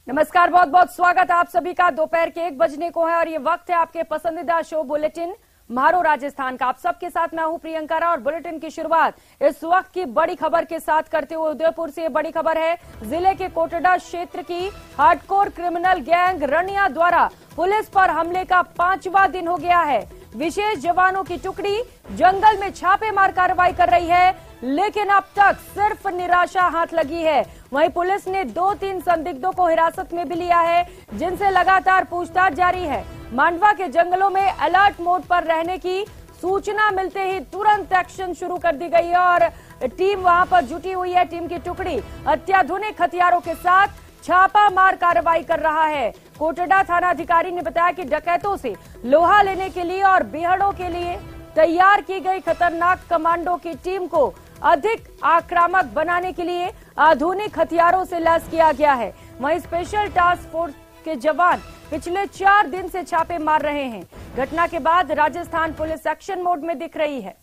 नमस्कार, बहुत बहुत स्वागत है आप सभी का। दोपहर के 1 बजने को है और ये वक्त है आपके पसंदीदा शो बुलेटिन मारो राजस्थान का। आप सबके साथ मैं हूं प्रियंका और बुलेटिन की शुरुआत इस वक्त की बड़ी खबर के साथ करते हुए उदयपुर से। ये बड़ी खबर है, जिले के कोटड़ा क्षेत्र की हार्डकोर क्रिमिनल गैंग रनिया द्वारा पुलिस पर हमले का 5वां दिन हो गया है। विशेष जवानों की टुकड़ी जंगल में छापेमार कार्रवाई कर रही है, लेकिन अब तक सिर्फ निराशा हाथ लगी है। वहीं पुलिस ने 2-3 संदिग्धों को हिरासत में भी लिया है, जिनसे लगातार पूछताछ जारी है। मांडवा के जंगलों में अलर्ट मोड पर रहने की सूचना मिलते ही तुरंत एक्शन शुरू कर दी गई है और टीम वहां पर जुटी हुई है। टीम की टुकड़ी अत्याधुनिक हथियारों के साथ छापामार कार्रवाई कर रहा है। कोटड़ा थाना अधिकारी ने बताया कि डकैतों से लोहा लेने के लिए और बिहड़ों के लिए तैयार की गई खतरनाक कमांडो की टीम को अधिक आक्रामक बनाने के लिए आधुनिक हथियारों से लैस किया गया है। वहीं स्पेशल टास्क फोर्स के जवान पिछले 4 दिन से छापे मार रहे हैं। घटना के बाद राजस्थान पुलिस एक्शन मोड में दिख रही है।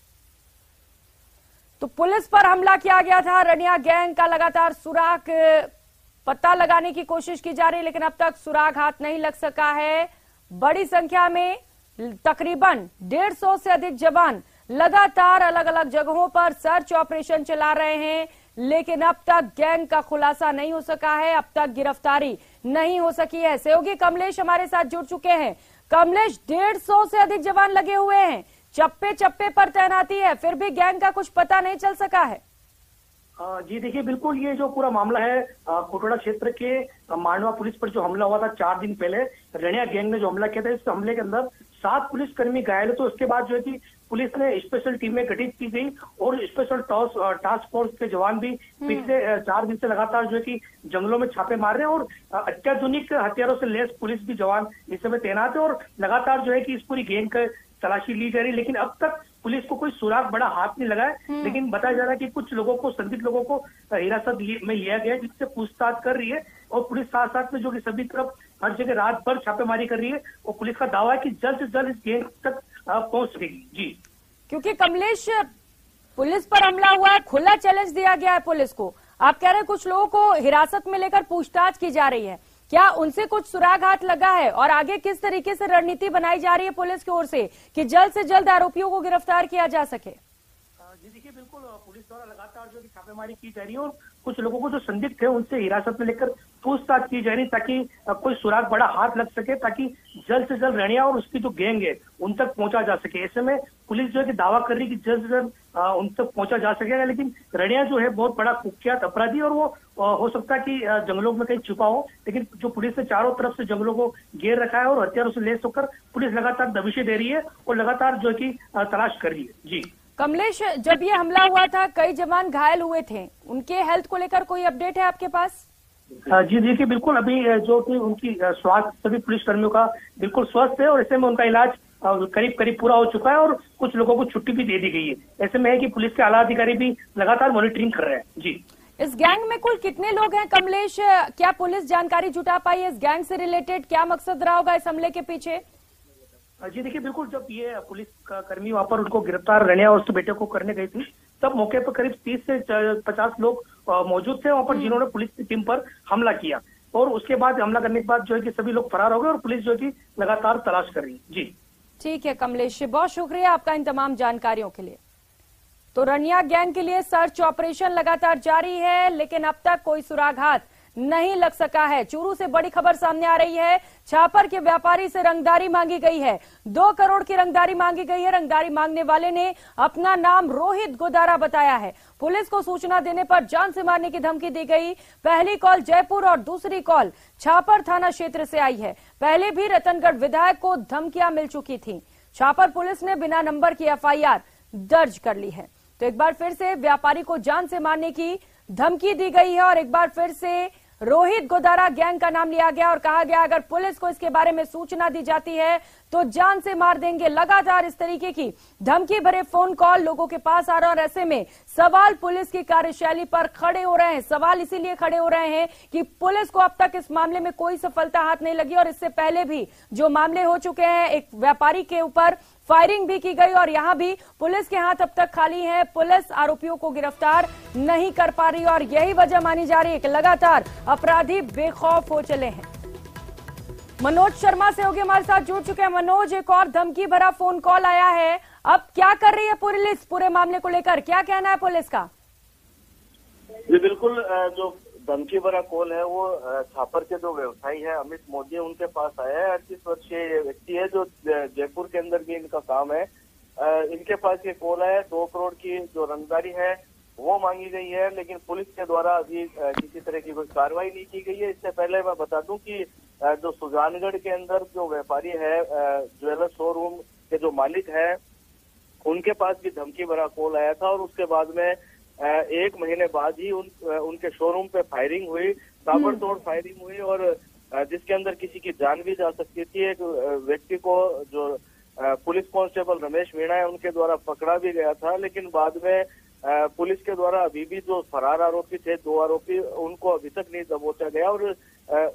तो पुलिस पर हमला किया गया था। रनिया गैंग का लगातार सुराग पता लगाने की कोशिश की जा रही है, लेकिन अब तक सुराग हाथ नहीं लग सका है। बड़ी संख्या में तकरीबन 150 से अधिक जवान लगातार अलग अलग जगहों पर सर्च ऑपरेशन चला रहे हैं, लेकिन अब तक गैंग का खुलासा नहीं हो सका है। अब तक गिरफ्तारी नहीं हो सकी है। सहयोगी कमलेश हमारे साथ जुड़ चुके हैं। कमलेश, 150 से अधिक जवान लगे हुए हैं, चप्पे चप्पे पर तैनाती है, फिर भी गैंग का कुछ पता नहीं चल सका है। जी देखिए, बिल्कुल ये जो पूरा मामला है कोटड़ा क्षेत्र के मांडवा पुलिस पर जो हमला हुआ था 4 दिन पहले, रनिया गैंग ने जो हमला किया था, इस हमले के अंदर 7 पुलिसकर्मी घायल। तो उसके बाद जो है कि पुलिस ने स्पेशल टीमें गठित की गई और स्पेशल टास्क फोर्स के जवान भी पिछले 4 दिन से लगातार जो है कि जंगलों में छापे मार रहे हैं और अत्याधुनिक हथियारों से लैस पुलिस भी जवान इस समय तैनात है और लगातार जो है कि इस पूरी गैंग का तलाशी ली जा रही है। लेकिन अब तक पुलिस को कोई सुराग बड़ा हाथ नहीं लगा है। लेकिन बताया जा रहा है कि कुछ लोगों को, संदिग्ध लोगों को हिरासत में लिया गया है, जिससे पूछताछ कर रही है और पुलिस साथ साथ में जो कि सभी तरफ हर जगह रात भर छापेमारी कर रही है और पुलिस का दावा है कि जल्द से जल्द इस गैंग तक पहुंच सकेगी। जी, क्योंकि कमलेश, पुलिस पर हमला हुआ है, खुला चैलेंज दिया गया है पुलिस को। आप कह रहे हैं कुछ लोगों को हिरासत में लेकर पूछताछ की जा रही है, क्या उनसे कुछ सुराग हाथ लगा है और आगे किस तरीके से रणनीति बनाई जा रही है पुलिस की ओर से कि जल्द से जल्द आरोपियों को गिरफ्तार किया जा सके? जी देखिए, बिल्कुल पुलिस द्वारा लगातार जो छापेमारी की जा रही है और कुछ लोगों को जो संदिग्ध थे उनसे हिरासत में लेकर पूछताछ की जा रही है, ताकि कोई सुराग बड़ा हाथ लग सके, ताकि जल्द से जल्द रनिया और उसकी जो गैंग है उन तक पहुंचा जा सके। ऐसे में पुलिस जो है कि दावा कर रही है कि जल्द से जल्द उन तक पहुंचा जा सकेगा। लेकिन रनिया जो है बहुत बड़ा कुख्यात अपराधी और वो हो सकता है कि जंगलों में कहीं छुपा हो, लेकिन जो पुलिस ने चारों तरफ से जंगलों को घेर रखा है और हथियारों से लैस होकर पुलिस लगातार दबिशें दे रही है और लगातार जो है कि तलाश कर रही है। जी कमलेश, जब ये हमला हुआ था कई जवान घायल हुए थे, उनके हेल्थ को लेकर कोई अपडेट है आपके पास? जी देखिए, बिल्कुल अभी जो कि उनकी स्वास्थ्य सभी पुलिसकर्मियों का बिल्कुल स्वस्थ है और ऐसे में उनका इलाज करीब करीब पूरा हो चुका है और कुछ लोगों को छुट्टी भी दे दी गई है। ऐसे में है कि पुलिस के आला अधिकारी भी लगातार मॉनिटरिंग कर रहे हैं। जी, इस गैंग में कुल कितने लोग हैं कमलेश? क्या पुलिस जानकारी जुटा पाई है इस गैंग से रिलेटेड? क्या मकसद रहा होगा इस हमले के पीछे? जी देखिए, बिल्कुल जब ये पुलिस का कर्मी वहां पर उनको गिरफ्तार रनिया और उसके बेटे को करने गई थी, तब मौके पर करीब 30 से 50 लोग मौजूद थे वहां पर, जिन्होंने पुलिस की टीम पर हमला किया और उसके बाद हमला करने के बाद जो है कि सभी लोग फरार हो गए और पुलिस जो है कि लगातार तलाश कर रही है। जी ठीक है कमलेश, बहुत शुक्रिया आपका इन तमाम जानकारियों के लिए। तो रनिया गैंग के लिए सर्च ऑपरेशन लगातार जारी है, लेकिन अब तक कोई सुराग हाथ नहीं लग सका है। चूरू से बड़ी खबर सामने आ रही है। छापर के व्यापारी से रंगदारी मांगी गई है, 2 करोड़ की रंगदारी मांगी गई है। रंगदारी मांगने वाले ने अपना नाम रोहित गोदारा बताया है। पुलिस को सूचना देने पर जान से मारने की धमकी दी गई। पहली कॉल जयपुर और दूसरी कॉल छापर थाना क्षेत्र से आई है। पहले भी रतनगढ़ विधायक को धमकियां मिल चुकी थी। छापर पुलिस ने बिना नंबर की FIR दर्ज कर ली है। तो एक बार फिर से व्यापारी को जान से मारने की धमकी दी गई है और एक बार फिर से रोहित गोदारा गैंग का नाम लिया गया और कहा गया अगर पुलिस को इसके बारे में सूचना दी जाती है तो जान से मार देंगे। लगातार इस तरीके की धमकी भरे फोन कॉल लोगों के पास आ रहा है और ऐसे में सवाल पुलिस की कार्यशैली पर खड़े हो रहे हैं। सवाल इसीलिए खड़े हो रहे हैं कि पुलिस को अब तक इस मामले में कोई सफलता हाथ नहीं लगी और इससे पहले भी जो मामले हो चुके हैं, एक व्यापारी के ऊपर फायरिंग भी की गई और यहां भी पुलिस के हाथ अब तक खाली है। पुलिस आरोपियों को गिरफ्तार नहीं कर पा रही और यही वजह मानी जा रही है कि लगातार अपराधी बेखौफ हो चले हैं। मनोज शर्मा सहयोगी हमारे साथ जुड़ चुके हैं। मनोज, एक और धमकी भरा फोन कॉल आया है, अब क्या कर रही है पुलिस पूरे मामले को लेकर, क्या कहना है पुलिस का? जी बिल्कुल, जो धमकी भरा कॉल है वो छापर के जो व्यवसायी है अमित मोदी, उनके पास आया है। 38 वर्षीय व्यक्ति है जो जयपुर के अंदर भी इनका काम है। इनके पास ये कॉल है। 2 करोड़ की जो रंगदारी है वो मांगी गई है, लेकिन पुलिस के द्वारा अभी किसी तरह की कोई कार्रवाई नहीं की गई है। इससे पहले मैं बता दूं कि जो सुजानगढ़ के अंदर जो व्यापारी है, ज्वेलर शोरूम के जो मालिक है, उनके पास भी धमकी भरा कॉल आया था और उसके बाद में 1 महीने बाद ही उनके शोरूम पे फायरिंग हुई, ताबड़तोड़ फायरिंग हुई और जिसके अंदर किसी की जान भी जा सकती थी। एक व्यक्ति को जो पुलिस कांस्टेबल रमेश मीणा है उनके द्वारा पकड़ा भी गया था, लेकिन बाद में पुलिस के द्वारा अभी भी जो फरार आरोपी थे, 2 आरोपी, उनको अभी तक नहीं दबोचा गया और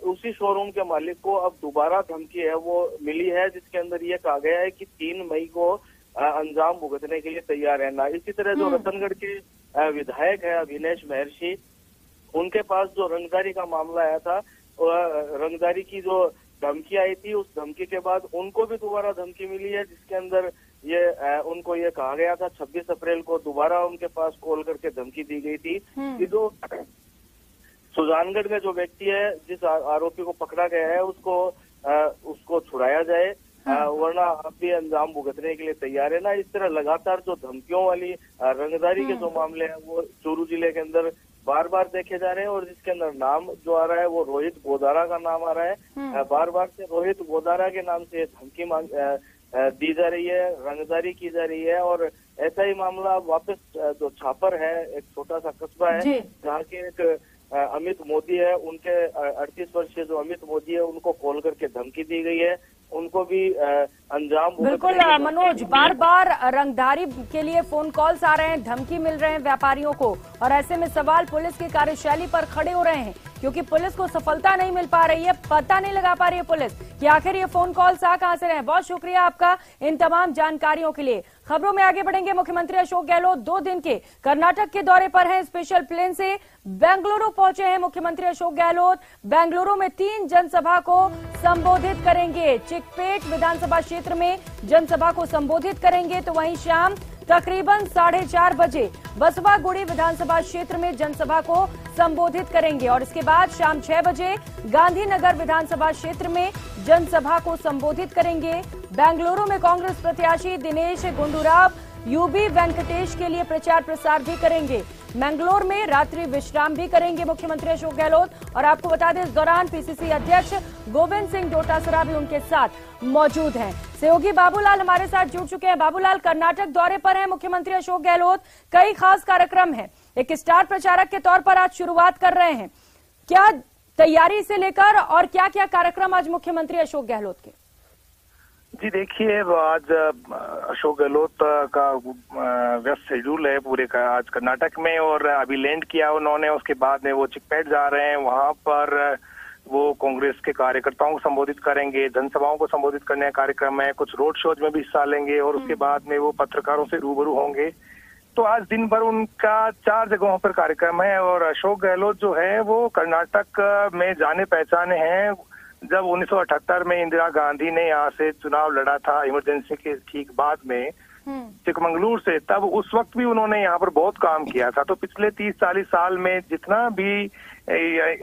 उसी शोरूम के मालिक को अब दोबारा धमकी है वो मिली है, जिसके अंदर ये कहा गया है कि 3 मई को अंजाम भुगतने के लिए तैयार रहना। इसी तरह जो रतनगढ़ के विधायक है अभिनेश महर्षि, उनके पास जो रंगदारी का मामला आया था, रंगदारी की जो धमकी आई थी, उस धमकी के बाद उनको भी दोबारा धमकी मिली है, जिसके अंदर उनको ये कहा गया था 26 अप्रैल को दोबारा उनके पास कॉल करके धमकी दी गई थी कि जो सुजानगढ़ में जो व्यक्ति है, जिस आरोपी को पकड़ा गया है, उसको छुड़ाया जाए, वरना आप भी अंजाम भुगतने के लिए तैयार है ना। इस तरह लगातार जो धमकियों वाली रंगदारी के जो मामले हैं वो चूरू जिले के अंदर बार बार देखे जा रहे हैं और जिसके अंदर नाम जो आ रहा है वो रोहित गोदारा का नाम आ रहा है। बार बार से रोहित गोदारा के नाम से धमकी दी जा रही है, रंगदारी की जा रही है और ऐसा ही मामला वापस जो छापर है, एक छोटा सा कस्बा है जहाँ के एक अमित मोदी है, उनके 38 वर्षीय जो अमित मोदी है उनको कॉल करके धमकी दी गई है, उनको भी अंजाम। बिल्कुल मनोज, बार बार रंगदारी के लिए फोन कॉल्स आ रहे हैं, धमकी मिल रहे हैं व्यापारियों को और ऐसे में सवाल पुलिस की कार्यशैली पर खड़े हो रहे हैं क्योंकि पुलिस को सफलता नहीं मिल पा रही है, पता नहीं लगा पा रही है पुलिस कि आखिर ये फोन कॉल्स आ कहां से रहे हैं। बहुत शुक्रिया आपका इन तमाम जानकारियों के लिए। खबरों में आगे बढ़ेंगे। मुख्यमंत्री अशोक गहलोत 2 दिन के कर्नाटक के दौरे पर हैं। स्पेशल प्लेन से बेंगलुरु पहुंचे हैं मुख्यमंत्री अशोक गहलोत। बेंगलुरु में 3 जनसभा को संबोधित करेंगे। चिकपेट विधानसभा क्षेत्र में जनसभा को संबोधित करेंगे तो वहीं शाम तकरीबन 4:30 बजे बसवागुड़ी विधानसभा क्षेत्र में जनसभा को संबोधित करेंगे और इसके बाद शाम 6 बजे गांधीनगर विधानसभा क्षेत्र में जनसभा को संबोधित करेंगे। बेंगलुरु में कांग्रेस प्रत्याशी दिनेश गुंडूराव यूबी वेंकटेश के लिए प्रचार प्रसार भी करेंगे। मैंगलोर में रात्रि विश्राम भी करेंगे मुख्यमंत्री अशोक गहलोत और आपको बता दें इस दौरान पीसीसी अध्यक्ष गोविंद सिंह डोटासरा भी उनके साथ मौजूद हैं। सहयोगी बाबूलाल हमारे साथ जुड़ चुके हैं। बाबूलाल, कर्नाटक दौरे पर है मुख्यमंत्री अशोक गहलोत, कई खास कार्यक्रम हैं, एक स्टार प्रचारक के तौर पर आज शुरुआत कर रहे हैं, क्या तैयारी से लेकर और क्या क्या कार्यक्रम आज मुख्यमंत्री अशोक गहलोत के? जी देखिए, आज अशोक गहलोत का व्यस्त शेड्यूल है पूरे का आज कर्नाटक में और अभी लैंड किया उन्होंने, उसके बाद में वो चिकपेट जा रहे हैं, वहां पर वो कांग्रेस के कार्यकर्ताओं को संबोधित करेंगे, जनसभाओं को संबोधित करने का कार्यक्रम है, कुछ रोड शोज में भी हिस्सा लेंगे और उसके बाद में वो पत्रकारों से रूबरू होंगे। तो आज दिन भर उनका 4 जगहों पर कार्यक्रम है और अशोक गहलोत जो है वो कर्नाटक में जाने पहचाने हैं। जब 1978 में इंदिरा गांधी ने यहाँ से चुनाव लड़ा था इमरजेंसी के ठीक बाद में चिकमंगलुरु से, तब उस वक्त भी उन्होंने यहाँ पर बहुत काम किया था। तो पिछले 30-40 साल में जितना भी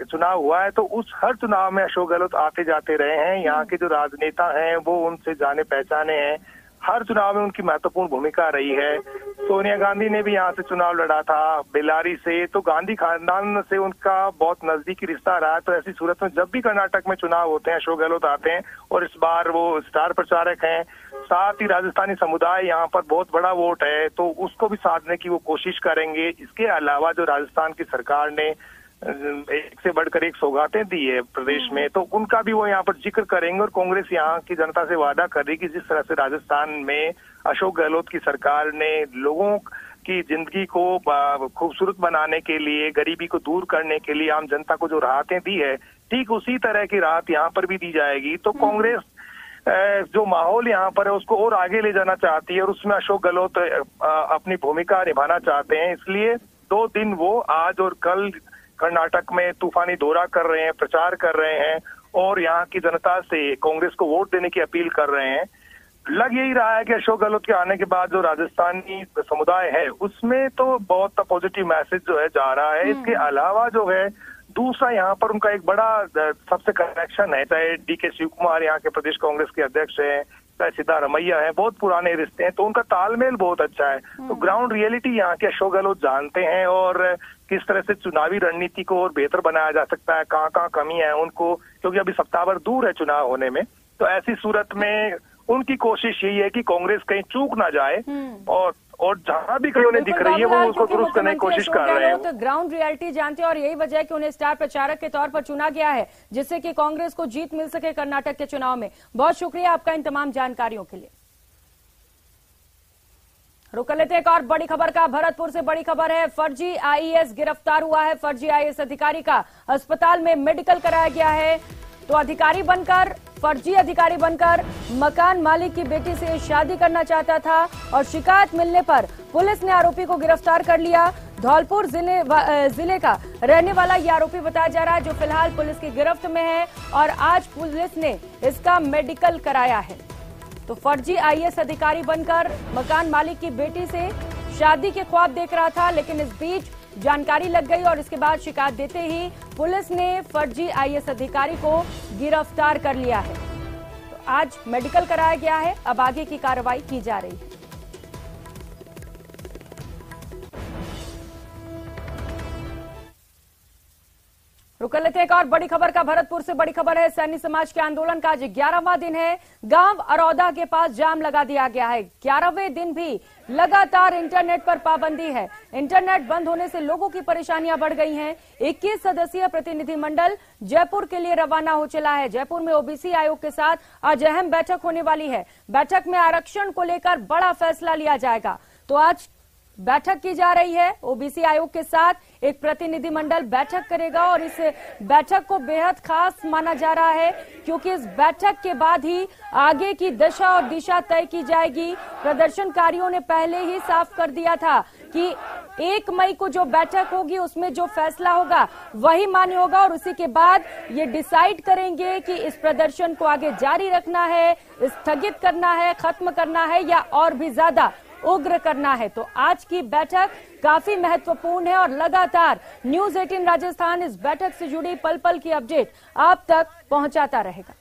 चुनाव हुआ है तो उस हर चुनाव में अशोक गहलोत आते जाते रहे हैं। यहाँ के जो राजनेता हैं वो उनसे जाने पहचाने हैं, हर चुनाव में उनकी महत्वपूर्ण भूमिका रही है। सोनिया गांधी ने भी यहाँ से चुनाव लड़ा था बेलारी से, तो गांधी खानदान से उनका बहुत नजदीकी रिश्ता रहा है। तो ऐसी सूरत में जब भी कर्नाटक में चुनाव होते हैं अशोक गहलोत आते हैं और इस बार वो स्टार प्रचारक हैं। साथ ही राजस्थानी समुदाय यहाँ पर बहुत बड़ा वोट है तो उसको भी साधने की वो कोशिश करेंगे। इसके अलावा जो राजस्थान की सरकार ने एक से बढ़कर एक सौगातें दी है प्रदेश में, तो उनका भी वो यहाँ पर जिक्र करेंगे। और कांग्रेस यहाँ की जनता से वादा कर रही कि जिस तरह से राजस्थान में अशोक गहलोत की सरकार ने लोगों की जिंदगी को खूबसूरत बनाने के लिए, गरीबी को दूर करने के लिए आम जनता को जो राहतें दी है, ठीक उसी तरह की राहत यहाँ पर भी दी जाएगी। तो कांग्रेस जो माहौल यहाँ पर है उसको और आगे ले जाना चाहती है और उसमें अशोक गहलोत अपनी भूमिका निभाना चाहते हैं। इसलिए 2 दिन वो आज और कल कर्नाटक में तूफानी दौरा कर रहे हैं, प्रचार कर रहे हैं और यहाँ की जनता से कांग्रेस को वोट देने की अपील कर रहे हैं। लग यही रहा है कि अशोक गहलोत के आने के बाद जो राजस्थानी समुदाय है उसमें तो बहुत पॉजिटिव मैसेज जो है जा रहा है। इसके अलावा जो है दूसरा यहाँ पर उनका एक बड़ा सबसे कनेक्शन है, चाहे डीके शिव कुमार यहाँ के प्रदेश कांग्रेस के अध्यक्ष हैं, चाहे सिद्धारमैया है, बहुत पुराने रिश्ते हैं, तो उनका तालमेल बहुत अच्छा है। तो ग्राउंड रियलिटी यहाँ के अशोक गहलोत जानते हैं और किस तरह से चुनावी रणनीति को और बेहतर बनाया जा सकता है, कहाँ कहाँ कमी है उनको, क्योंकि अभी सप्ताह भर दूर है चुनाव होने में। तो ऐसी सूरत में उनकी कोशिश यही है कि कांग्रेस कहीं चूक ना जाए और जहां भी कहीं उन्हें दिख रही है वो उसको दुरुस्त करने की कोशिश कर रहे हैं। तो ग्राउंड रियलिटी जानते हैं और यही वजह है कि उन्हें स्टार प्रचारक के तौर पर चुना गया है, जिससे कि कांग्रेस को जीत मिल सके कर्नाटक के चुनाव में। बहुत शुक्रिया आपका इन तमाम जानकारियों के लिए। रुक कर लेते एक और बड़ी खबर का। भरतपुर से बड़ी खबर है, फर्जी आईएएस गिरफ्तार हुआ है। फर्जी आईएएस अधिकारी का अस्पताल में मेडिकल कराया गया है। तो फर्जी अधिकारी बनकर मकान मालिक की बेटी से शादी करना चाहता था और शिकायत मिलने पर पुलिस ने आरोपी को गिरफ्तार कर लिया। धौलपुर जिले का रहने वाला ये आरोपी बताया जा रहा है, जो फिलहाल पुलिस की गिरफ्त में है और आज पुलिस ने इसका मेडिकल कराया है। तो फर्जी आईएएस अधिकारी बनकर मकान मालिक की बेटी से शादी के ख्वाब देख रहा था, लेकिन इस बीच जानकारी लग गई और इसके बाद शिकायत देते ही पुलिस ने फर्जी आईएएस अधिकारी को गिरफ्तार कर लिया है। तो आज मेडिकल कराया गया है, अब आगे की कार्रवाई की जा रही है। रुक लेते हैं एक और बड़ी खबर का। भरतपुर से बड़ी खबर है, सैनी समाज के आंदोलन का आज 11वां दिन है। गांव अरौदा के पास जाम लगा दिया गया है। 11वें दिन भी लगातार इंटरनेट पर पाबंदी है। इंटरनेट बंद होने से लोगों की परेशानियां बढ़ गई हैं। 21 सदस्यीय प्रतिनिधिमंडल जयपुर के लिए रवाना हो चला है। जयपुर में ओबीसी आयोग के साथ आज अहम बैठक होने वाली है। बैठक में आरक्षण को लेकर बड़ा फैसला लिया जाएगा। तो आज बैठक की जा रही है। ओबीसी आयोग के साथ एक प्रतिनिधिमंडल बैठक करेगा और इस बैठक को बेहद खास माना जा रहा है, क्योंकि इस बैठक के बाद ही आगे की दशा और दिशा तय की जाएगी। प्रदर्शनकारियों ने पहले ही साफ कर दिया था कि 1 मई को जो बैठक होगी उसमें जो फैसला होगा वही मान्य होगा और उसी के बाद ये डिसाइड करेंगे कि इस प्रदर्शन को आगे जारी रखना है, स्थगित करना है, खत्म करना है या और भी ज्यादा उग्र करना है। तो आज की बैठक काफी महत्वपूर्ण है और लगातार न्यूज 18 राजस्थान इस बैठक से जुड़ी पल पल की अपडेट आप तक पहुंचाता रहेगा।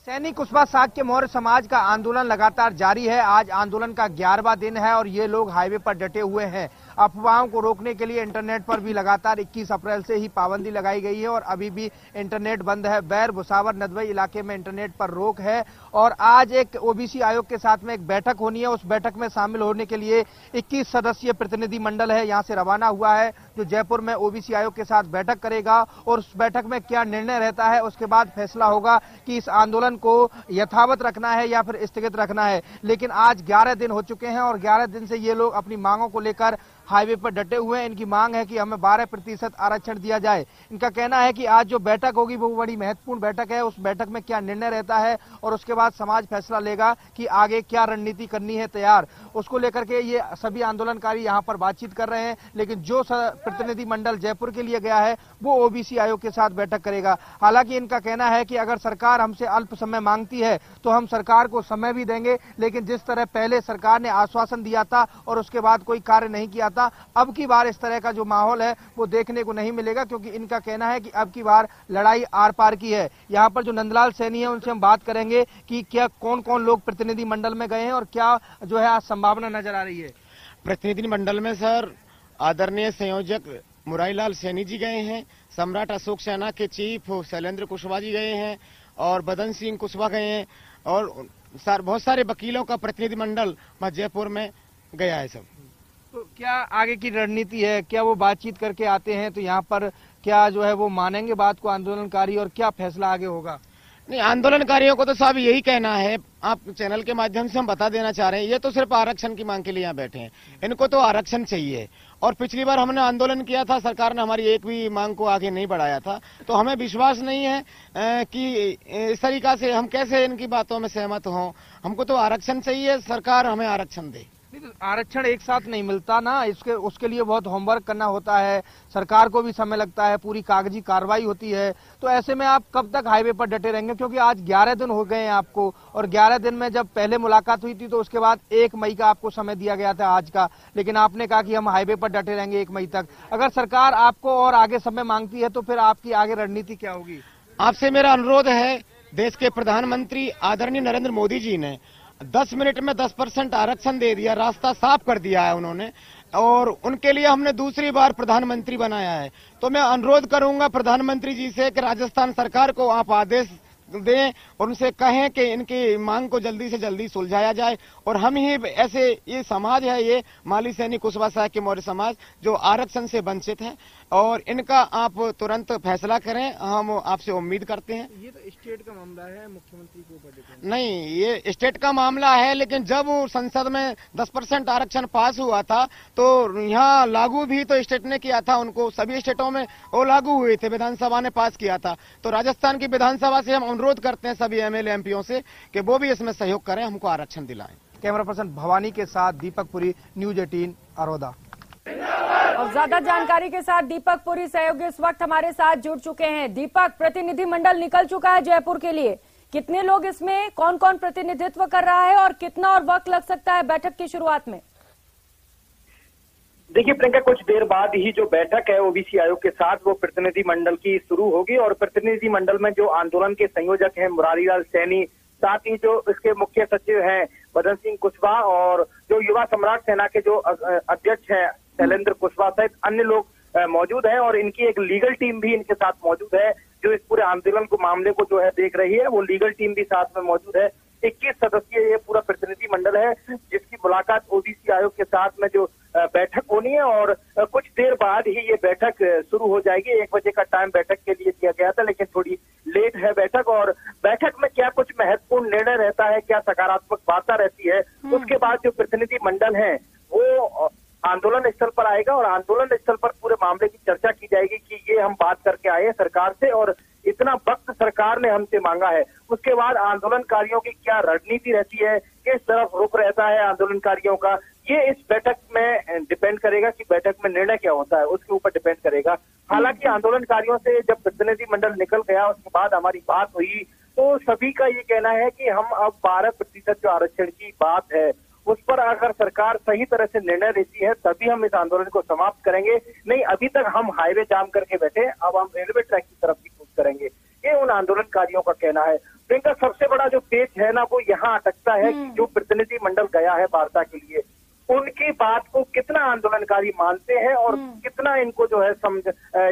सैनी कुशवाहा साग के मौर्य समाज का आंदोलन लगातार जारी है। आज आंदोलन का 11वां दिन है और ये लोग हाईवे पर डटे हुए हैं। अफवाहों को रोकने के लिए इंटरनेट पर भी लगातार 21 अप्रैल से ही पाबंदी लगाई गई है और अभी भी इंटरनेट बंद है। बैर भुसावर नदवई इलाके में इंटरनेट पर रोक है और आज एक ओबीसी आयोग के साथ में एक बैठक होनी है। उस बैठक में शामिल होने के लिए 21 सदस्यीय प्रतिनिधि मंडल है, यहाँ से रवाना हुआ है, जो जयपुर में ओबीसी आयोग के साथ बैठक करेगा और उस बैठक में क्या निर्णय रहता है उसके बाद फैसला होगा कि इस आंदोलन को यथावत रखना है या फिर स्थगित रखना है। लेकिन आज 11 दिन हो चुके हैं और 11 दिन से ये लोग अपनी मांगों को लेकर हाईवे पर डटे हुए हैं। इनकी मांग है कि हमें 12% आरक्षण दिया जाए। इनका कहना है कि आज जो बैठक होगी वो बड़ी महत्वपूर्ण बैठक है। उस बैठक में क्या निर्णय रहता है और उसके बाद समाज फैसला लेगा कि आगे क्या रणनीति करनी है तैयार, उसको लेकर के ये सभी आंदोलनकारी यहाँ पर बातचीत कर रहे हैं। लेकिन जो प्रतिनिधि मंडल जयपुर के लिए गया है वो ओबीसी आयोग के साथ बैठक करेगा। हालांकि इनका कहना है कि अगर सरकार हमसे अल्प समय मांगती है तो हम सरकार को समय भी देंगे, लेकिन जिस तरह पहले सरकार ने आश्वासन दिया था और उसके बाद कोई कार्य नहीं किया था, अब की बार इस तरह का जो माहौल है वो देखने को नहीं मिलेगा, क्योंकि इनका कहना है कि अब की बार लड़ाई आर पार की है। यहाँ पर जो नंदलाल सैनी है उनसे हम बात करेंगे कि क्या कौन कौन लोग प्रतिनिधि मंडल में गए हैं और क्या जो है आज संभावना नजर आ रही है। प्रतिनिधि मंडल में सर आदरणीय संयोजक मुरारीलाल सैनी जी गए हैं, सम्राट अशोक सेना के चीफ शैलेंद्र कुशवाहा जी गए हैं और बदन सिंह कुशवाहा गए हैं और बहुत सारे वकीलों का प्रतिनिधि मंडल जयपुर में गया है। सब तो क्या आगे की रणनीति है? क्या वो बातचीत करके आते हैं तो यहाँ पर क्या जो है वो मानेंगे बात को आंदोलनकारी, और क्या फैसला आगे होगा? नहीं, आंदोलनकारियों को तो साहब यही कहना है, आप चैनल के माध्यम से हम बता देना चाह रहे हैं, ये तो सिर्फ आरक्षण की मांग के लिए यहाँ बैठे हैं। इनको तो आरक्षण चाहिए, और पिछली बार हमने आंदोलन किया था, सरकार ने हमारी एक भी मांग को आगे नहीं बढ़ाया था, तो हमें विश्वास नहीं है कि इस तरीका से हम कैसे इनकी बातों में सहमत हों। हमको तो आरक्षण चाहिए, सरकार हमें आरक्षण दे। नहीं तो आरक्षण एक साथ नहीं मिलता ना, उसके लिए बहुत होमवर्क करना होता है, सरकार को भी समय लगता है, पूरी कागजी कार्रवाई होती है। तो ऐसे में आप कब तक हाईवे पर डटे रहेंगे? क्योंकि आज 11 दिन हो गए हैं आपको, और 11 दिन में जब पहले मुलाकात हुई थी तो उसके बाद 1 मई का आपको समय दिया गया था आज का, लेकिन आपने कहा कि हम हाईवे पर डटे रहेंगे 1 मई तक। अगर सरकार आपको और आगे समय मांगती है तो फिर आपकी आगे रणनीति क्या होगी? आपसे मेरा अनुरोध है, देश के प्रधानमंत्री आदरणीय नरेंद्र मोदी जी ने 10 मिनट में 10% आरक्षण दे दिया, रास्ता साफ कर दिया है उन्होंने, और उनके लिए हमने दूसरी बार प्रधानमंत्री बनाया है। तो मैं अनुरोध करूंगा प्रधानमंत्री जी से कि राजस्थान सरकार को आप आदेश दें और उनसे कहें कि इनकी मांग को जल्दी से जल्दी सुलझाया जाए, और हम ही ऐसे, ये समाज है, ये माली सैनी कुशवाहा साहब के मौर्य समाज जो आरक्षण से वंचित है, और इनका आप तुरंत फैसला करें, हम आपसे उम्मीद करते हैं। ये तो स्टेट का मामला है, मुख्यमंत्री के ऊपर डिपेंड नहीं, ये स्टेट का मामला है, लेकिन जब संसद में 10% आरक्षण पास हुआ था तो यहाँ लागू भी तो स्टेट ने किया था, उनको सभी स्टेटों में वो लागू हुए थे, विधानसभा ने पास किया था। तो राजस्थान की विधानसभा से हम अनुरोध करते हैं सभी एमएलए एमपीओ से कि वो भी इसमें सहयोग करें, हमको आरक्षण दिलाएं। कैमरा पर्सन भवानी के साथ दीपक पुरी, न्यूज 18 अरोदा। और ज्यादा जानकारी के साथ दीपक पुरी सहयोगी इस वक्त हमारे साथ जुड़ चुके हैं। दीपक, प्रतिनिधिमंडल निकल चुका है जयपुर के लिए, कितने लोग इसमें, कौन कौन प्रतिनिधित्व कर रहा है और कितना और वक्त लग सकता है बैठक की शुरुआत में? देखिए प्रियंका, कुछ देर बाद ही जो बैठक है ओबीसी आयोग के साथ वो प्रतिनिधि मंडल की शुरू होगी, और प्रतिनिधि मंडल में जो आंदोलन के संयोजक हैं मुरारी लाल सैनी, साथ ही जो इसके मुख्य सचिव हैं बदन सिंह कुशवाहा, और जो युवा सम्राट सेना के जो अध्यक्ष हैं शैलेंद्र कुशवाहा सहित अन्य लोग मौजूद हैं, और इनकी एक लीगल टीम भी इनके साथ मौजूद है जो इस पूरे आंदोलन को मामले को जो है देख रही है। वो लीगल टीम भी साथ में मौजूद है। 21 सदस्यीय ये पूरा प्रतिनिधि मंडल है जिसकी मुलाकात ओबीसी आयोग के साथ में जो बैठक होनी है, और कुछ देर बाद ही ये बैठक शुरू हो जाएगी। 1 बजे का टाइम बैठक के लिए दिया गया था, लेकिन थोड़ी लेट है बैठक, और बैठक में क्या कुछ महत्वपूर्ण निर्णय रहता है, क्या सकारात्मक वार्ता रहती है, उसके बाद जो प्रतिनिधि मंडल है वो आंदोलन स्थल पर आएगा, और आंदोलन स्थल पर पूरे मामले की चर्चा की जाएगी कि ये हम बात करके आए हैं सरकार से और इतना वक्त सरकार ने हमसे मांगा है। उसके बाद आंदोलनकारियों की क्या रणनीति रहती है, किस तरफ रुख रहता है आंदोलनकारियों का, ये इस बैठक में डिपेंड करेगा कि बैठक में निर्णय क्या होता है, उसके ऊपर डिपेंड करेगा। हालांकि आंदोलनकारियों से जब प्रतिनिधि मंडल निकल गया उसके बाद हमारी बात हुई तो सभी का ये कहना है कि हम अब 12% जो आरक्षण की बात है उस पर अगर सरकार सही तरह से निर्णय लेती है तभी हम इस आंदोलन को समाप्त करेंगे, नहीं अभी तक हम हाईवे जाम करके बैठे, अब हम रेलवे ट्रैक की तरफ भी कूच करेंगे, ये उन आंदोलनकारियों का कहना है। इनका सबसे बड़ा जो पेच है ना वो यहाँ अटकता है कि जो प्रतिनिधि मंडल गया है वार्ता के लिए उनकी बात को कितना आंदोलनकारी मानते हैं और कितना इनको जो है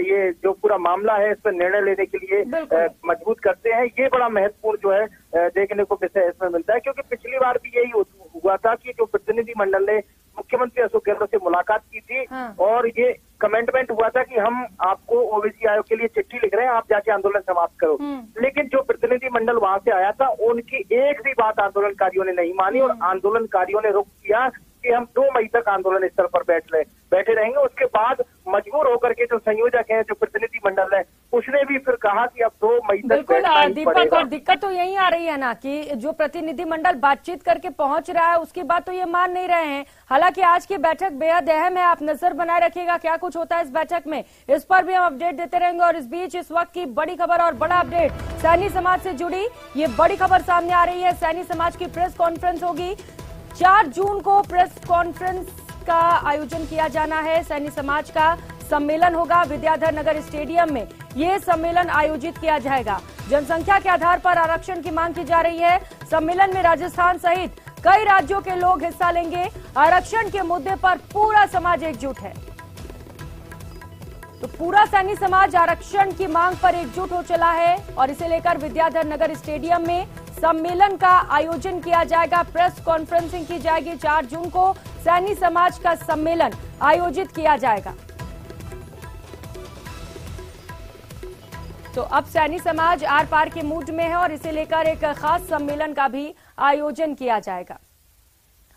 ये जो पूरा मामला है इस पर निर्णय लेने के लिए मजबूत करते हैं, ये बड़ा महत्वपूर्ण जो है देखने को विषय इसमें मिलता है। क्योंकि पिछली बार भी यही हुआ था कि जो प्रतिनिधि मंडल ने मुख्यमंत्री अशोक गहलोत से मुलाकात की थी और ये कमेंटमेंट हुआ था कि हम आपको ओबीसी आयोग के लिए चिट्ठी लिख रहे हैं, आप जाके आंदोलन समाप्त करो। लेकिन जो प्रतिनिधि मंडल वहां से आया था उनकी एक भी बात आंदोलनकारियों ने नहीं मानी और आंदोलनकारियों ने रुख किया कि हम 2 मई तक आंदोलन स्थल पर बैठे रहेंगे। उसके बाद मजबूर होकर के जो संयोजक हैं, जो प्रतिनिधि मंडल है, उसने भी फिर कहा कि अब 2 मई तक बिल्कुल दीपक, और दिक्कत तो यही आ रही है ना कि जो प्रतिनिधि मंडल बातचीत करके पहुंच रहा है उसकी बात तो ये मान नहीं रहे हैं। हालांकि आज की बैठक बेहद अहम है, आप नजर बनाए रखिएगा क्या कुछ होता है इस बैठक में, इस पर भी हम अपडेट देते रहेंगे। और इस बीच इस वक्त की बड़ी खबर और बड़ा अपडेट सैनी समाज से जुड़ी, ये बड़ी खबर सामने आ रही है। सैनी समाज की प्रेस कॉन्फ्रेंस होगी 4 जून को, प्रेस कॉन्फ्रेंस का आयोजन किया जाना है। सैनी समाज का सम्मेलन होगा विद्याधर नगर स्टेडियम में, ये सम्मेलन आयोजित किया जाएगा। जनसंख्या के आधार पर आरक्षण की मांग की जा रही है। सम्मेलन में राजस्थान सहित कई राज्यों के लोग हिस्सा लेंगे। आरक्षण के मुद्दे पर पूरा समाज एकजुट है, तो पूरा सैनी समाज आरक्षण की मांग पर एकजुट हो चला है और इसे लेकर विद्याधर नगर स्टेडियम में सम्मेलन का आयोजन किया जाएगा। प्रेस कॉन्फ्रेंसिंग की जाएगी। 4 जून को सैनी समाज का सम्मेलन आयोजित किया जाएगा। तो अब सैनी समाज आर पार के मूड में है और इसे लेकर एक खास सम्मेलन का भी आयोजन किया जाएगा।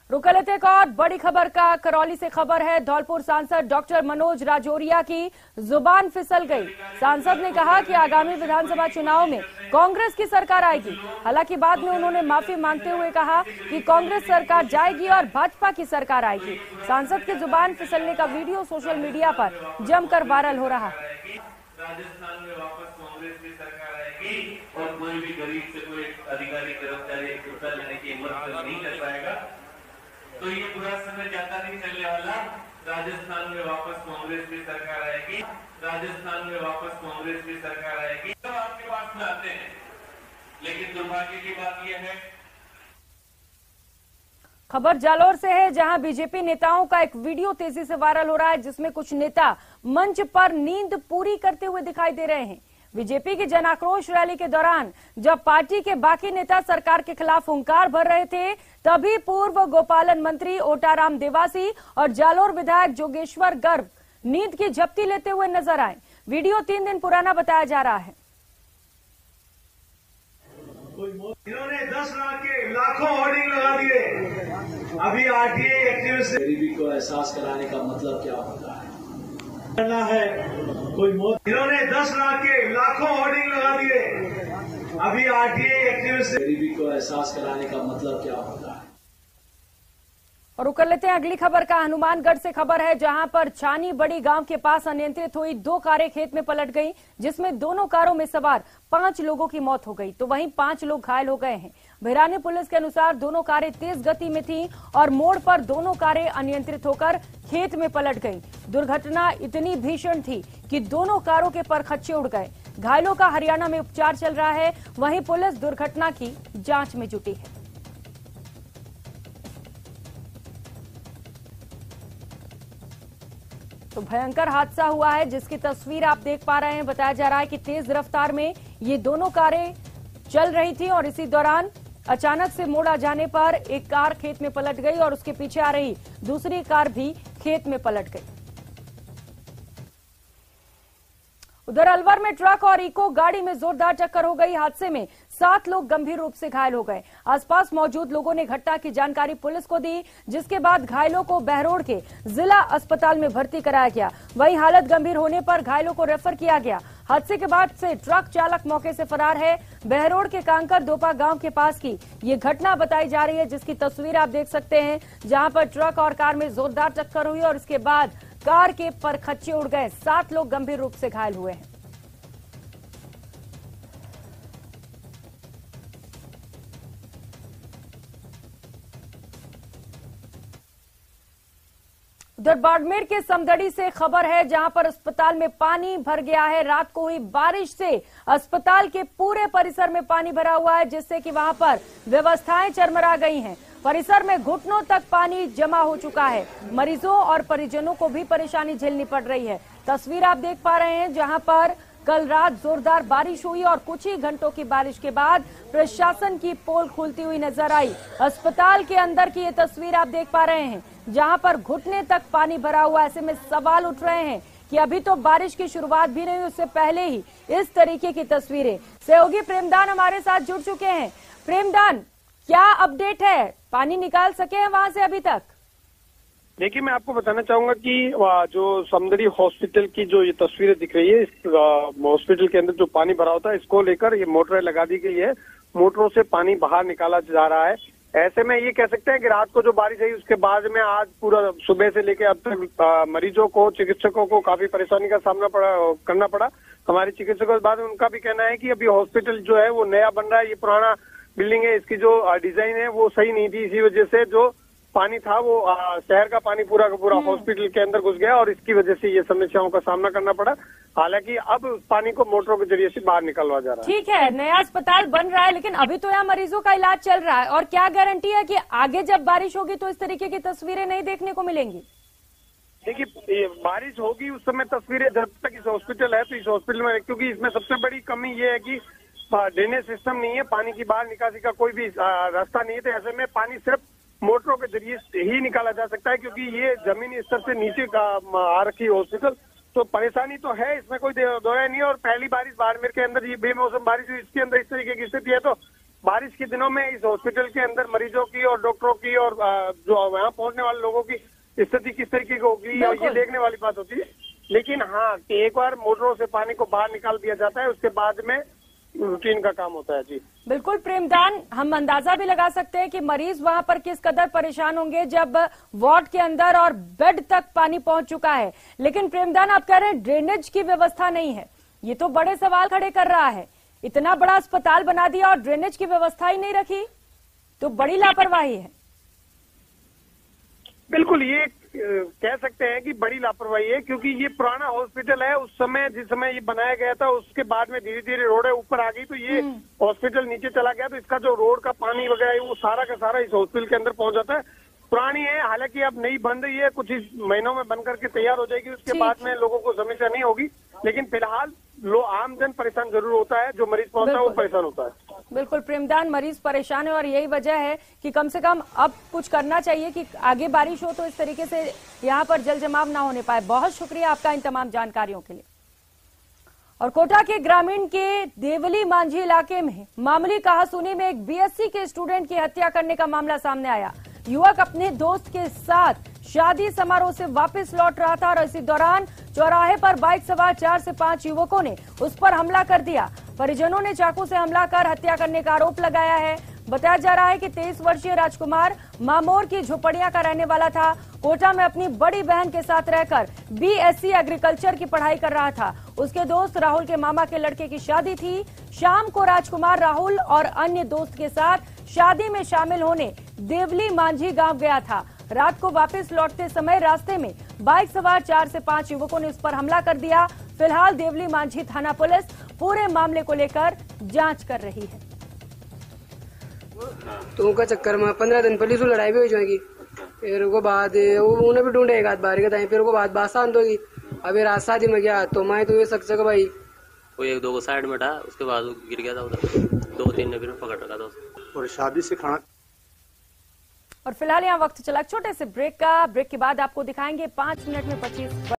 रुक लेते एक और बड़ी खबर का। करौली से खबर है। धौलपुर सांसद डॉक्टर मनोज राजौरिया की जुबान फिसल गई। सांसद ने कहा कि आगामी विधानसभा चुनाव में कांग्रेस की सरकार आएगी। हालांकि बाद में उन्होंने माफी मांगते हुए कहा कि कांग्रेस सरकार जाएगी और भाजपा की सरकार आएगी। सांसद की जुबान फिसलने का वीडियो सोशल मीडिया पर जमकर वायरल हो रहा है। राजस्थान में वापस कांग्रेस की सरकार आएगी और कोई भी गरीब से कोई अधिकारी कर्मचारी कुर्ता लेने की हिम्मत नहीं कर पाएगा। तो ये बुरा समय ज्यादा नहीं चलने वाला। राजस्थान में वापस कांग्रेस की सरकार आएगी। राजस्थान में वापस कांग्रेस की सरकार आएगी। सब आपके पास में आते हैं, लेकिन दुर्भाग्य की बात यह है। खबर जालौर से है, जहां बीजेपी नेताओं का एक वीडियो तेजी से वायरल हो रहा है, जिसमें कुछ नेता मंच पर नींद पूरी करते हुए दिखाई दे रहे हैं। बीजेपी की जन आक्रोश रैली के दौरान जब पार्टी के बाकी नेता सरकार के खिलाफ हुंकार भर रहे थे, तभी पूर्व गोपालन मंत्री ओटाराम देवासी और जालौर विधायक जोगेश्वर गर्ग नींद की झपटी लेते हुए नजर आए। वीडियो 3 दिन पुराना बताया जा रहा है। इन्होंने 10 लाख के लाखों होर्डिंग लगा दिए। अभी आरटीआई एक्टिविस्ट गरीबी को एहसास कराने का मतलब क्या होता है करना है कोई इन्होंने 10 लाख के लाखों होर्डिंग लगा दिए। अभी आरटीआई एक्टिविस्ट गरीबी को एहसास कराने का मतलब क्या होता है। और रुक लेते हैं अगली खबर का। हनुमानगढ़ से खबर है, जहां पर छानी बड़ी गांव के पास अनियंत्रित हुई 2 कारें खेत में पलट गई, जिसमें दोनों कारों में सवार 5 लोगों की मौत हो गई, तो वहीं 5 लोग घायल हो गए हैं। भिरानी पुलिस के अनुसार दोनों कारें तेज गति में थीं और मोड़ पर दोनों कारें अनियंत्रित होकर खेत में पलट गईं। दुर्घटना इतनी भीषण थी कि दोनों कारों के परखच्चे उड़ गए। घायलों का हरियाणा में उपचार चल रहा है। वहीं पुलिस दुर्घटना की जांच में जुटी है। तो भयंकर हादसा हुआ है, जिसकी तस्वीर आप देख पा रहे हैं। बताया जा रहा है कि तेज रफ्तार में ये दोनों कारें चल रही थी और इसी दौरान अचानक से मोड़ आ जाने पर एक कार खेत में पलट गई और उसके पीछे आ रही दूसरी कार भी खेत में पलट गई। उधर अलवर में ट्रक और इको गाड़ी में जोरदार टक्कर हो गई। हादसे में 7 लोग गंभीर रूप से घायल हो गए। आसपास मौजूद लोगों ने घटना की जानकारी पुलिस को दी, जिसके बाद घायलों को बहरोड के जिला अस्पताल में भर्ती कराया गया। वहीं हालत गंभीर होने पर घायलों को रेफर किया गया। हादसे के बाद से ट्रक चालक मौके से फरार है। बहरोड के कांकर दोपा गांव के पास की ये घटना बताई जा रही है, जिसकी तस्वीर आप देख सकते हैं, जहां पर ट्रक और कार में जोरदार टक्कर हुई और इसके बाद कार के परखच्चे उड़ गए। 7 लोग गंभीर रूप से घायल हुए हैं। उधर बाड़मेर के समदड़ी से खबर है, जहां पर अस्पताल में पानी भर गया है। रात को हुई बारिश से अस्पताल के पूरे परिसर में पानी भरा हुआ है, जिससे कि वहां पर व्यवस्थाएं चरमरा गई हैं। परिसर में घुटनों तक पानी जमा हो चुका है। मरीजों और परिजनों को भी परेशानी झेलनी पड़ रही है। तस्वीर आप देख पा रहे हैं, जहां पर कल रात जोरदार बारिश हुई और कुछ ही घंटों की बारिश के बाद प्रशासन की पोल खुलती हुई नजर आई। अस्पताल के अंदर की ये तस्वीर आप देख पा रहे हैं, जहां पर घुटने तक पानी भरा हुआ। ऐसे में सवाल उठ रहे हैं कि अभी तो बारिश की शुरुआत भी नहीं हुई, उससे पहले ही इस तरीके की तस्वीरें। सहयोगी प्रेमदान हमारे साथ जुड़ चुके हैं। प्रेमदान, क्या अपडेट है? पानी निकाल सके हैं वहां से अभी तक? देखिए, मैं आपको बताना चाहूंगा कि जो समदड़ी हॉस्पिटल की जो ये तस्वीरें दिख रही है, इस हॉस्पिटल के अंदर जो पानी भरा होता है, इसको लेकर ये मोटरें लगा दी गई है। मोटरों से पानी बाहर निकाला जा रहा है। ऐसे में ये कह सकते हैं कि रात को जो बारिश आई, उसके बाद में आज पूरा सुबह से लेकर अब तक मरीजों को, चिकित्सकों को काफी परेशानी का सामना करना पड़ा। हमारे चिकित्सकों के बाद उनका भी कहना है कि अभी हॉस्पिटल जो है वो नया बन रहा है। ये पुराना बिल्डिंग है, इसकी जो डिजाइन है वो सही नहीं थी। इसी वजह से जो पानी था वो शहर का पानी पूरा का पूरा हॉस्पिटल के अंदर घुस गया और इसकी वजह से ये समस्याओं का सामना करना पड़ा। हालांकि अब पानी को मोटरों के जरिए से बाहर निकलवा जा रहा है। ठीक है, नया अस्पताल बन रहा है, लेकिन अभी तो यहाँ मरीजों का इलाज चल रहा है। और क्या गारंटी है कि आगे जब बारिश होगी तो इस तरीके की तस्वीरें नहीं देखने को मिलेंगी? देखिए, बारिश होगी उस समय तस्वीरें, जब तक इस हॉस्पिटल है तो इस हॉस्पिटल में, क्योंकि इसमें सबसे बड़ी कमी ये है कि ड्रेनेज सिस्टम नहीं है, पानी की बाहर निकासी का कोई भी रास्ता नहीं है। तो ऐसे में पानी सिर्फ मोटरों के जरिए ही निकाला जा सकता है, क्योंकि ये जमीनी स्तर से नीचे आ रखी है हॉस्पिटल। तो परेशानी तो है, इसमें कोई दो राय नहीं है। और पहली बारिश बाड़मेर के अंदर ये बेमौसम बारिश हुई, इसके अंदर इस तरीके की स्थिति है। तो बारिश के दिनों में इस हॉस्पिटल के अंदर मरीजों की और डॉक्टरों की और जो वहाँ पहुंचने वाले लोगों की स्थिति किस तरीके की होगी, और ये देखने वाली बात होती है। लेकिन हाँ, कि एक बार मोटरों से पानी को बाहर निकाल दिया जाता है, उसके बाद में रूटीन का काम होता है। जी बिल्कुल प्रेमदान, हम अंदाजा भी लगा सकते हैं कि मरीज वहां पर किस कदर परेशान होंगे जब वार्ड के अंदर और बेड तक पानी पहुंच चुका है। लेकिन प्रेमदान, आप कह रहे हैं ड्रेनेज की व्यवस्था नहीं है, ये तो बड़े सवाल खड़े कर रहा है। इतना बड़ा अस्पताल बना दिया और ड्रेनेज की व्यवस्था ही नहीं रखी, तो बड़ी लापरवाही है। बिल्कुल, ये कह सकते हैं कि बड़ी लापरवाही है, क्योंकि ये पुराना हॉस्पिटल है। उस समय जिस समय ये बनाया गया था, उसके बाद में धीरे धीरे रोडें ऊपर आ गई, तो ये हॉस्पिटल नीचे चला गया। तो इसका जो रोड का पानी वगैरह है, वो सारा का सारा इस हॉस्पिटल के अंदर पहुंच जाता है। पुरानी है, हालांकि अब नई बन रही है, कुछ इस महीनों में बन करके तैयार हो जाएगी। उसके बाद में लोगों को समस्या नहीं होगी, लेकिन फिलहाल आमजन परेशान जरूर होता है। जो मरीज पहुंचता है वो परेशान होता है। बिल्कुल प्रेमदान, मरीज परेशान है और यही वजह है कि कम से कम अब कुछ करना चाहिए कि आगे बारिश हो तो इस तरीके से यहाँ पर जल जमाव ना होने पाए। बहुत शुक्रिया आपका इन तमाम जानकारियों के लिए। और कोटा के ग्रामीण के देवली मांझी इलाके में मामूली कहासुनी में एक बीएससी के स्टूडेंट की हत्या करने का मामला सामने आया। युवक अपने दोस्त के साथ शादी समारोह से वापस लौट रहा था और इसी दौरान चौराहे पर बाइक सवार 4 से 5 युवकों ने उस पर हमला कर दिया। परिजनों ने चाकू से हमला कर हत्या करने का आरोप लगाया है। बताया जा रहा है कि 23 वर्षीय राजकुमार मामोर की झोपड़ियां का रहने वाला था। कोटा में अपनी बड़ी बहन के साथ रहकर बीएससी एग्रीकल्चर की पढ़ाई कर रहा था। उसके दोस्त राहुल के मामा के लड़के की शादी थी। शाम को राजकुमार राहुल और अन्य दोस्त के साथ शादी में शामिल होने देवली मांझी गांव गया था। रात को वापस लौटते समय रास्ते में बाइक सवार 4 से 5 युवकों ने उस पर हमला कर दिया। फिलहाल देवली मांझी थाना पुलिस पूरे मामले को लेकर जांच कर रही है। तो उनका चक्कर में 15 दिन पुलिस लड़ाई भी हो जाएगी, फिर वो बाद उन्हें भी ढूंढेगा बारी का, फिर वो बात शांत होगी। अभी रात शादी में गया तो मैं तो ये सक्से का भाई वो 1-2 को साइड में था, उसके बाद वो गिर गया था उधर, 2-3 ने फिर पकड़ रखा था उसको। और शादी से खाना। और फिलहाल यहाँ वक्त चला छोटे से ब्रेक का। ब्रेक के बाद आपको दिखाएंगे 5 मिनट में 25